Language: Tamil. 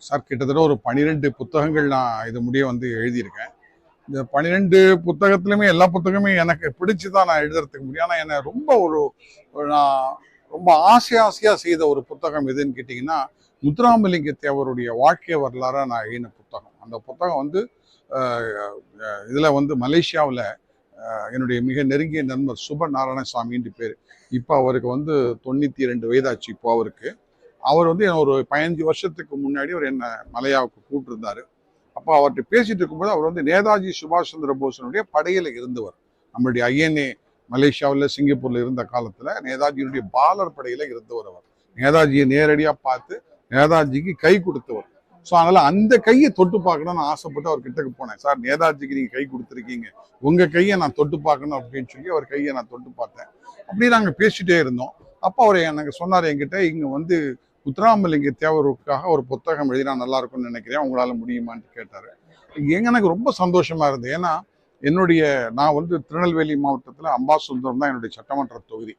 சார் கிட்டத்தட்ட ஒரு 12 புத்தகங்கள் நான் இது முடிய வந்து எழுதியிருக்கேன். இந்த 12 புத்தகத்துலையுமே எல்லா புத்தகமே எனக்கு பிடிச்சு தான் நான் எழுதுறதுக்கு முடியும். ஆனால் என்னை ரொம்ப நான் ரொம்ப ஆசையாக செய்த ஒரு புத்தகம் எதுன்னு கேட்டிங்கன்னா, முத்துராமலிங்க தேவருடைய வாழ்க்கை வரலாறாக நான் எழுதின புத்தகம். அந்த புத்தகம் வந்து இதில் வந்து மலேசியாவில் என்னுடைய மிக நெருங்கிய நண்பர் சுப நாராயணசாமின்னு பேர். இப்போ அவருக்கு வந்து 92 வயதாச்சு. இப்போ அவர் வந்து ஒரு 15 வருஷத்துக்கு முன்னாடி அவர் என்னை மலையாவுக்கு கூப்பிட்டுருந்தாரு. அப்போ அவர்கிட்ட பேசிட்டு இருக்கும்போது அவர் வந்து நேதாஜி சுபாஷ் சந்திர போஸனுடைய படையில இருந்தவர். நம்மளுடைய ஐஎன்ஏ மலேசியாவில் சிங்கப்பூர்ல இருந்த காலத்துல நேதாஜியினுடைய பாலர் படையில இருந்தவர். அவர் நேதாஜியை நேரடியாக பார்த்து நேதாஜிக்கு கை கொடுத்தவர். ஸோ அதனால அந்த கையை தொட்டு பார்க்கணும்னு ஆசைப்பட்டு அவர் கிட்டக்கு போனேன். சார், நேதாஜிக்கு நீங்க கை கொடுத்துருக்கீங்க, உங்க கையை நான் தொட்டு பார்க்கணும் அப்படின்னு சொல்லி அவர் கையை நான் தொட்டு பார்த்தேன். அப்படி நாங்கள் பேசிட்டே இருந்தோம். அப்போ அவர் எனக்கு சொன்னார், என்கிட்ட இங்க வந்து முத்துராமலிங்க தேவருக்காக ஒரு புத்தகம் எழுதினா நல்லா இருக்கும்னு நினைக்கிறேன், உங்களால முடியுமான்னு கேட்டாரு. எனக்கு ரொம்ப சந்தோஷமா இருந்தது. ஏன்னா நான் வந்து திருநெல்வேலி மாவட்டத்தில் அம்பாசுந்தரம் தான் என்னுடைய சட்டமன்ற தொகுதி.